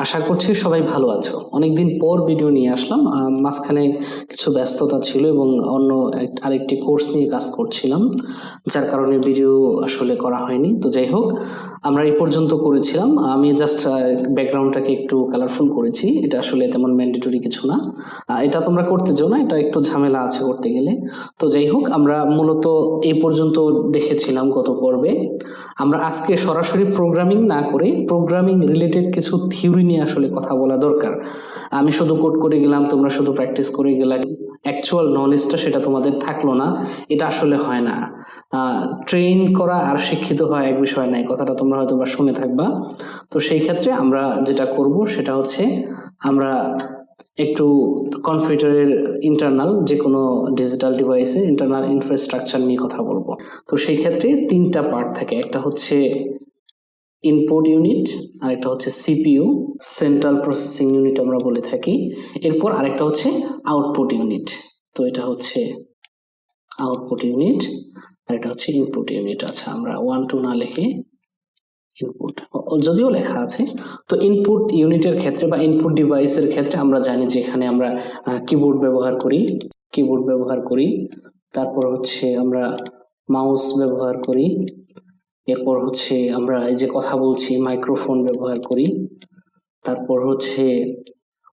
আশা করছি সবাই ভালো আছো। অনেকদিন পর ভিডিও নিয়ে আসলাম। মাঝখানে কিছু ব্যস্ততা ছিল এবং অন্য আরেকটি কোর্স নিয়ে কাজ করছিলাম, যার কারণে ভিডিও আসলে করা হয়নি। তো যাই হোক, আমরা এই পর্যন্ত করেছিলাম। আমি জাস্ট ব্যাকগ্রাউন্ডটাকে একটু কালারফুল করেছি, এটা আসলে তেমন ম্যান্ডেটরি কিছু না। এটা তোমরা করতে যাও না, এটা একটু ঝামেলা আছে করতে গেলে। তো যাই হোক, আমরা মূলত এই পর্যন্ত দেখেছিলাম গত পর্বে। আমরা আজকে সরাসরি প্রোগ্রামিং না করে প্রোগ্রামিং রিলেটেড কিছু থিওরি নিয়ে আসলে কথা বলা দরকার। আমি শুধু কোড করে গেলাম, তোমরা শুধু প্র্যাকটিস করে গেলে, অ্যাকচুয়াল নলেজটা সেটা তোমাদের থাকলো না, এটা আসলে হয় না। ট্রেন করা আর শিক্ষিত হওয়া এক বিষয় নাই, কথাটা তোমরা হয়তো বা শুনে থাকবা। তো সেই ক্ষেত্রে আমরা যেটা করব সেটা হচ্ছে আমরা একটু কম্পিউটারের ইন্টারনাল যে কোনো ডিজিটাল ডিভাইসে ইন্টারনাল ইনফ্রাস্ট্রাকচার নিয়ে কথা বলবো। তো সেই ক্ষেত্রে তিনটা পার্ট থাকে, একটা হচ্ছে ইনপুট ইউনিট, আরেকটা হচ্ছে সিপিইউ, সেন্ট্রাল প্রসেসিং ইউনিট আমরা বলে থাকি। এরপর আরেকটা হচ্ছে আউটপুট ইউনিট। তো এটা হচ্ছে আউটপুট ইউনিট আর এটা হচ্ছে ইনপুট ইউনিট। আচ্ছা, আমরা 1 2 না লিখে ইনপুট যদিও লেখা আছে। তো ইনপুট ইউনিটের ক্ষেত্রে বা ইনপুট ডিভাইসের ক্ষেত্রে আমরা জানি যে এখানে আমরা কিবোর্ড ব্যবহার করি, তারপর হচ্ছে আমরা মাউস ব্যবহার করি, এরপর হচ্ছে আমরা এই যে কথা বলছি মাইক্রোফোন ব্যবহার করি, তারপর হচ্ছে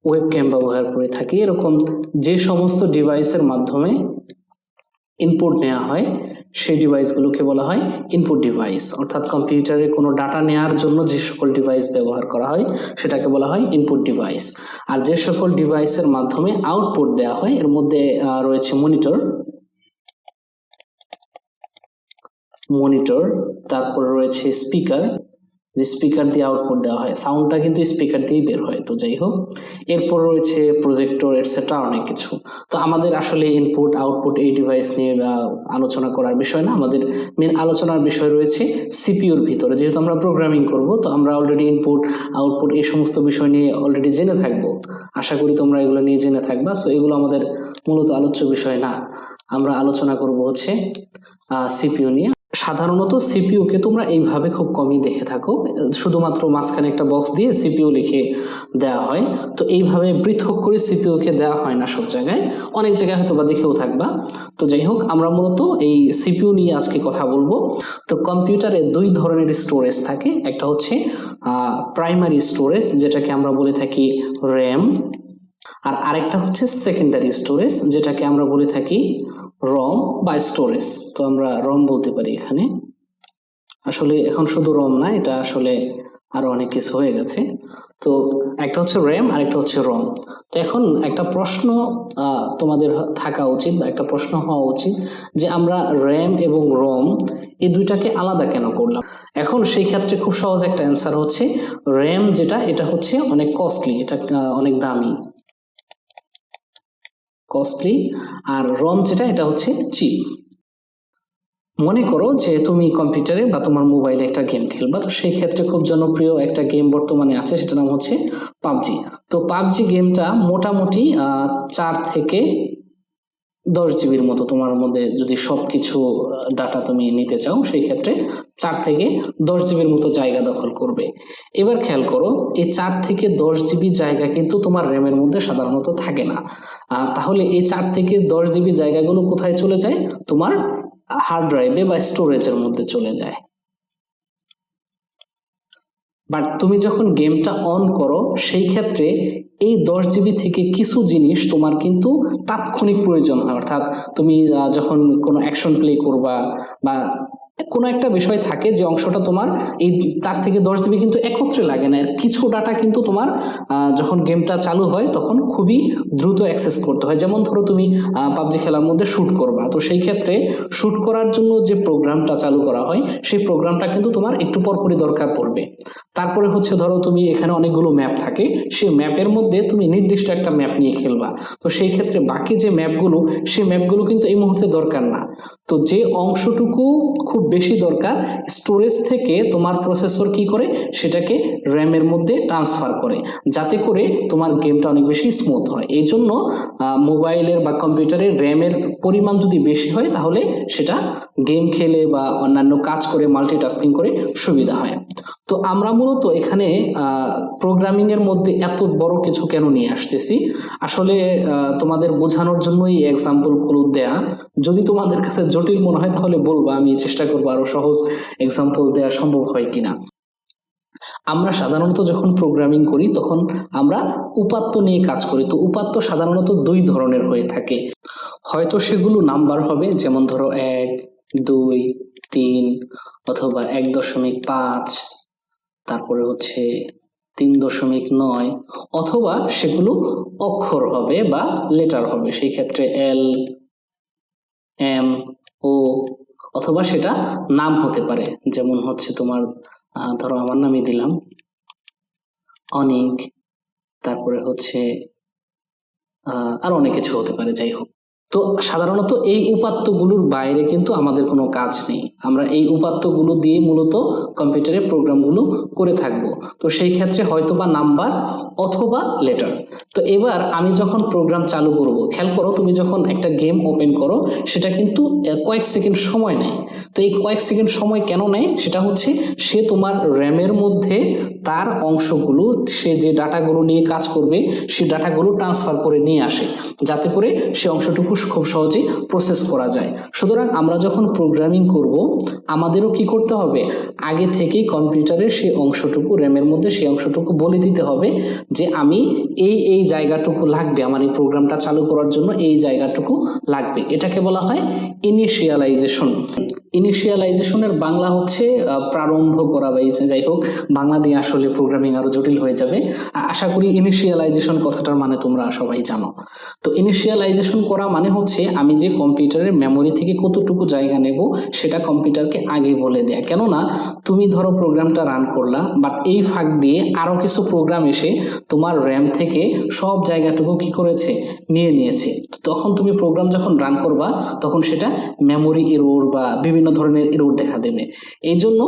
ওয়েবক্যাম ব্যবহার করে থাকি। এরকম যে সমস্ত ডিভাইসের মাধ্যমে ইনপুট নেওয়া হয় সেই ডিভাইসগুলোকে বলা হয় ইনপুট ডিভাইস। অর্থাৎ কম্পিউটারে কোনো ডাটা নেওয়ার জন্য যে সকল ডিভাইস ব্যবহার করা হয় সেটাকে বলা হয় ইনপুট ডিভাইস। আর যে সকল ডিভাইসের মাধ্যমে আউটপুট দেওয়া হয় এর মধ্যে রয়েছে মনিটর, তারপর রয়েছে স্পিকার, যে স্পিকার দিয়ে আউটপুট দেওয়া হয়, সাউন্ডটা কিন্তু স্পিকার দিয়েই বের হয়। তো যাই হোক, এরপর রয়েছে প্রজেক্টর এটসেট্রা অনেক কিছু। তো আমাদের আসলে ইনপুট আউটপুট এই ডিভাইস নিয়ে আলোচনা করার বিষয় না, আমাদের মেন আলোচনার বিষয় রয়েছে সিপিইউর ভিতরে। যেহেতু আমরা প্রোগ্রামিং করব, তো আমরা অলরেডি ইনপুট আউটপুট এই সমস্ত বিষয় নিয়ে অলরেডি জেনে থাকবো। আশা করি তোমরা এগুলো নিয়ে জেনে থাকবা। সো এগুলো আমাদের মূলত আলোচ্য বিষয় না, আমরা আলোচনা করব হচ্ছে সিপিইউ নিয়ে। সাধারণত সিপিইউ কে তোমরা এইভাবে খুব কমই দেখে থাকো, শুধুমাত্র মাঝখানে একটা বক্স দিয়ে সিপিইউ লিখে দেওয়া হয়। তো এইভাবে পৃথক করে সিপিইউ কে দেওয়া হয় না সব জায়গায়, অনেক জায়গায় হয়তো বা দেখেও থাকবা। তো যাই হোক, আমরা মূলত এই সিপিইউ নিয়ে আজকে কথা বলবো। তো কম্পিউটারে দুই ধরনের স্টোরেজ থাকে, একটা হচ্ছে প্রাইমারি স্টোরেজ, যেটাকে আমরা বলে থাকি র্যাম, আর আরেকটা হচ্ছে সেকেন্ডারি স্টোরেজ, যেটাকে আমরা বলে থাকি রম বা স্টোরেজ। তো আমরা রম বলতে পারি এখানে, আসলে এখন শুধু রম না, এটা আসলে আরো অনেক কিছু হয়ে গেছে। তো একটা হচ্ছে র্যাম আর একটা হচ্ছে রম। তো এখন একটা প্রশ্ন তোমাদের থাকা উচিত বা একটা প্রশ্ন হওয়া উচিত যে আমরা র্যাম এবং রম এই দুইটাকে আলাদা কেন করলাম। এখন সেই ক্ষেত্রে খুব সহজ একটা অ্যান্সার হচ্ছে, র্যাম যেটা এটা হচ্ছে অনেক কস্টলি, এটা অনেক দামি, আর রম যেটা এটা হচ্ছে চিপ। মনে করো যে তুমি কম্পিউটারে বা তোমার মোবাইলে একটা গেম খেলবা, তো সেই ক্ষেত্রে খুব জনপ্রিয় একটা গেম বর্তমানে আছে, সেটার নাম হচ্ছে পাবজি। তো পাবজি গেমটা মোটামুটি 4 থেকে 10 জিবির মতো, তোমার মধ্যে যদি সবকিছু ডাটা তুমি নিতে চাও সেই ক্ষেত্রে 4 থেকে 10 জিবির মতো জায়গা দখল করবে। এবার খেয়াল করো, এই 4 থেকে 10 জিবি জায়গা কিন্তু তোমার র্যামের মধ্যে সাধারণত থাকে না। তাহলে এই 4 থেকে 10 জিবি জায়গাগুলো কোথায় চলে যায়? তোমার হার্ড ড্রাইভে বা স্টোরেজের মধ্যে চলে যায়। বাট তুমি যখন গেমটা অন করো সেই ক্ষেত্রে এই 10 জিবি থেকে কিছু জিনিস তোমার কিন্তু তাৎক্ষণিক প্রয়োজন হয়। অর্থাৎ তুমি যখন কোনো অ্যাকশন প্লে করবা বা কোনো একটা বিষয় থাকে, যে অংশটা তোমার এই 4 থেকে 10 জিবি কিন্তু একত্রে লাগে না, কিছু ডাটা কিন্তু তোমার যখন গেমটা চালু হয় তখন খুবই দ্রুত অ্যাক্সেস করতে হয়। যেমন ধরো তুমি পাবজি খেলার মধ্যে শুট করবা, তো সেই ক্ষেত্রে শুট করার জন্য যে প্রোগ্রামটা চালু করা হয় সেই প্রোগ্রামটা কিন্তু তোমার একটু পরপরই দরকার পড়বে। তারপরে হচ্ছে ধরো তুমি এখানে অনেকগুলো ম্যাপ থাকে, সেই ম্যাপের মধ্যে তুমি নির্দিষ্ট একটা ম্যাপ নিয়ে খেলবা, তো সেই ক্ষেত্রে বাকি যে ম্যাপগুলো সেই ম্যাপগুলো কিন্তু এই মুহূর্তে দরকার না। তো যে অংশটুকু খুব বেশি দরকার, স্টোরেজ থেকে তোমার প্রসেসর কি করে সেটাকে র্যামের মধ্যে ট্রান্সফার করে, যাতে করে তোমার গেমটা অনেক বেশি স্মুথ হয়। এই জন্য মোবাইলের বা কম্পিউটারের র্যামের পরিমাণ যদি বেশি হয় তাহলে সেটা গেম খেলে বা অন্যান্য কাজ করে মাল্টিটাস্কিং করে সুবিধা হয়। তো আমরা মূলত এখানে প্রোগ্রামিং এর মধ্যে এত বড় কিছু কেন নিয়ে আসতেছি, আসলে তোমাদের বোঝানোর জন্যই এক্সাম্পল গুলো দেয়া। যদি তোমাদের কাছে জটিল মনে হয় তাহলে বলবা, আমি চেষ্টা করবো আরো সহজ এক্সাম্পল দেওয়া সম্ভব হয় কিনা। আমরা সাধারণত যখন প্রোগ্রামিং করি তখন আমরা উপাত্ত নিয়ে কাজ করি। তো উপাত্ত সাধারণত দুই ধরনের হয়ে থাকে, হয়তো সেগুলো নাম্বার হবে, যেমন ধরো 1, 2, 3 অথবা 1.5, তারপরে হচ্ছে 3.9, অথবা সেগুলো অক্ষর হবে বা লেটার হবে, সেই ক্ষেত্রে L, M, O, অথবা সেটা নাম হতে পারে, যেমন হচ্ছে তোমার ধরো আমার নামই দিলাম অনেক, তারপরে হচ্ছে আর অনেক কিছু হতে পারে, যাই হোক। তো সাধারণত এই উপাত্তগুলোর বাইরে কিন্তু আমাদের কোনো কাজ নেই, আমরা এই উপাত্তগুলো দিয়ে মূলত কম্পিউটারে প্রোগ্রামগুলো করে থাকব। তো সেই ক্ষেত্রে হয়তো বা নাম্বার অথবা লেটার। তো এবার আমি যখন প্রোগ্রাম চালু করব, খেয়াল করো, তুমি যখন একটা গেম ওপেন করো সেটা কিন্তু কয়েক সেকেন্ড সময় নেয়। তো এই কয়েক সেকেন্ড সময় কেন নেয়, সেটা হচ্ছে সে তোমার র্যামের মধ্যে তার অংশগুলো, সে যে ডাটাগুলো নিয়ে কাজ করবে সেই ডাটাগুলো ট্রান্সফার করে নিয়ে আসে, যাতে করে সে অংশটুকু খুব সহজে প্রসেস করা যায়। সুতরাং আমরা যখন প্রোগ্রামিং করব আমাদেরও কি করতে হবে, আগে থেকেই কম্পিউটারের সেই অংশটুকু, র্যামের মধ্যে সেই অংশটুকু বলে দিতে হবে যে আমি এই জায়গাটুকু লাগবে, আমার এই প্রোগ্রামটা চালু করার জন্য এই জায়গাটুকু লাগবে। এটাকে বলা হয় ইনিশিয়ালাইজেশন। ইনিশিয়ালাইজেশনের বাংলা হচ্ছে প্রারম্ভ করা, বা যাই হোক, বাংলা দিয়ে আসলে প্রোগ্রামিং আরো জটিল হয়ে যাবে। আশা করি ইনিশিয়ালাইজেশন কথাটার মানে তোমরা সবাই জানো। তো ইনিশিয়ালাইজেশন করা মানে হচ্ছে আমি যে কম্পিউটারের মেমোরি থেকে কতটুকু জায়গা নেব সেটা কম্পিউটারকে আগে বলে দেয়া। কেননা তুমি ধরো প্রোগ্রামটা রান করলা, বাট এই ফাঁক দিয়ে আরো কিছু প্রোগ্রাম এসে তোমার র্যাম থেকে সব জায়গাটুকু কি করেছে, নিয়ে নিয়েছে। তখন তুমি প্রোগ্রাম যখন রান করবা তখন সেটা মেমোরি এরর বা বিভিন্ন ধরনের এরর দেখা দেবে। এই জন্য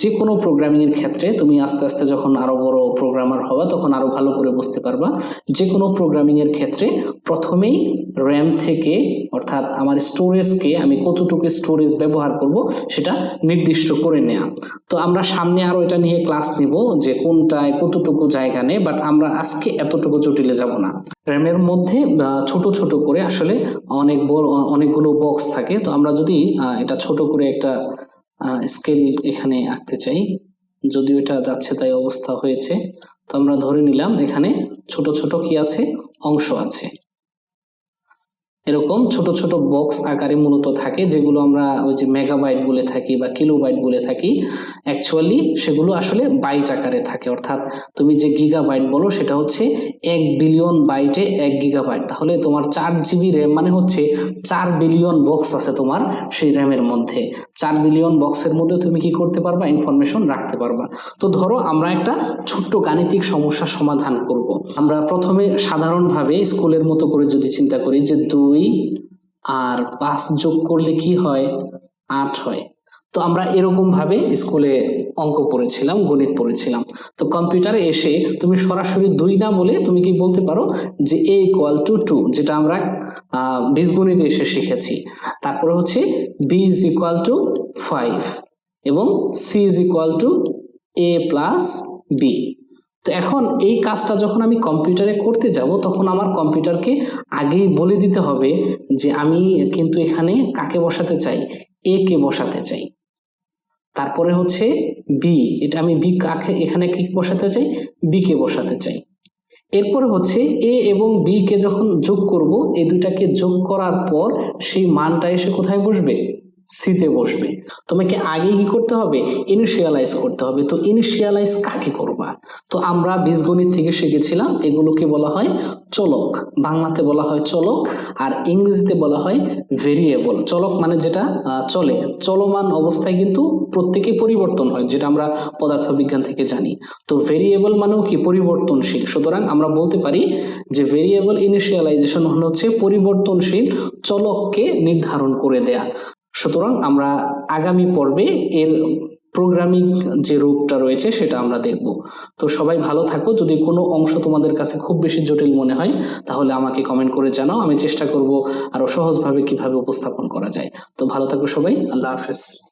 যে কোনো প্রোগ্রামিং এর ক্ষেত্রে তুমি আস্তে আস্তে যখন আরো বড় প্রোগ্রামার হবা তখন আরো ভালো করে বুঝতে পারবা, যে কোনো প্রোগ্রামিং এর ক্ষেত্রে প্রথমেই র্যাম থেকে, অর্থাৎ আমার স্টোরেজকে, আমি কতটুকু স্টোরেজ ব্যবহার করব সেটা নির্দিষ্ট করে নেওয়া। তো আমরা সামনে আরো এটা নিয়ে ক্লাস নিব যে কোনটায় কতটুকু জায়গা নেই, বাট আমরা আজকে এতটুকু জটিলে যাব না। র্যামের মধ্যে ছোট ছোট করে আসলে অনেক বড় অনেকগুলো বক্স থাকে। তো আমরা যদি এটা ছোট করে একটা স্কেল এখানে আঁকতে চাই, যদিও এটা যাচ্ছে তাই অবস্থা হয়েছে, তো আমরা ধরে নিলাম এখানে ছোট ছোট কি আছে, অংশ আছে। এরকম ছোট ছোট বক্স আকারে মূলত থাকে, যেগুলো আমরা ওই যে মেগাবাইট বলে থাকি বা কিলোবাইট বলে থাকি, অ্যাকচুয়ালি সেগুলো আসলে বাইট আকারে থাকে। অর্থাৎ তুমি যে গিগাবাইট বলো সেটা হচ্ছে 1 বিলিয়ন বাইটে 1 গিগাবাইট। তাহলে তোমার 4 GB র্যাম মানে হচ্ছে 4 বিলিয়ন বক্স আছে তোমার সেই র্যামের মধ্যে। 4 বিলিয়ন বক্সের মধ্যে তুমি কি করতে পারবা, ইনফরমেশন রাখতে পারবা। তো ধরো আমরা একটা ছোট্ট গাণিতিক সমস্যার সমাধান করব। আমরা প্রথমে সাধারণভাবে স্কুলের মতো করে যদি চিন্তা করি যে 2 আর 5 যোগ করলে কি হয়, 8 হয়। তো আমরা এরকম ভাবে স্কুলে অঙ্ক পড়েছিলাম, গণিত পড়েছিলাম। তো কম্পিউটারে এসে তুমি সরাসরি 2 না বলে তুমি কি বলতে পারো যে a = 2, যেটা আমরা বীজগণিতে এসে শিখেছি। তারপরে হচ্ছে b = 5 এবং c = a + b। তো এখন এই কাজটা যখন আমি কম্পিউটারে করতে যাব তখন আমার কম্পিউটারকে আগেই বলে দিতে হবে যে আমি কিন্তু এখানে কাকে বসাতে চাই, এ কে বসাতে চাই। তারপরে হচ্ছে বি, এটা আমি বি কাকে, এখানে কি বসাতে চাই, বি কে বসাতে চাই। এরপরে হচ্ছে এ এবং বি কে যখন যোগ করব, এই দুটাকে যোগ করার পর সেই মানটা এসে কোথায় বসবে, সিতে বসবে। তোমাকে আগে কি করতে হবে, ইনিশিয়ালাইজ করতে হবে। তো ইনিশিয়ালাইজ কাকে করবা, তো আমরা বীজগণিত থেকে শিখেছিলাম এগুলোকে বলা হয় চলক, বাংলাতে বলা হয় চলক, আর ইংরেজিতে বলা হয় ভেরিয়েবল। চলক মানে যেটা চলে, চলমান অবস্থায় কিন্তু প্রত্যেকে পরিবর্তন হয়, যেটা আমরা পদার্থবিজ্ঞান থেকে জানি। তো ভেরিয়েবল মানেও কি, পরিবর্তনশীল। সুতরাং আমরা বলতে পারি যে ভেরিয়েবল ইনিশিয়ালাইজেশন হচ্ছে পরিবর্তনশীল চলককে নির্ধারণ করে দেয়া। সুতরাং আমরা আগামী পর্বে এর প্রোগ্রামিং যে রূপটা রয়েছে সেটা আমরা দেখব। তো সবাই ভালো থাকো। যদি কোনো অংশ তোমাদের কাছে খুব বেশি জটিল মনে হয় তাহলে আমাকে কমেন্ট করে জানাও, আমি চেষ্টা করব আরো সহজভাবে কিভাবে উপস্থাপন করা যায়। তো ভালো থাকো সবাই, আল্লাহ হাফেজ।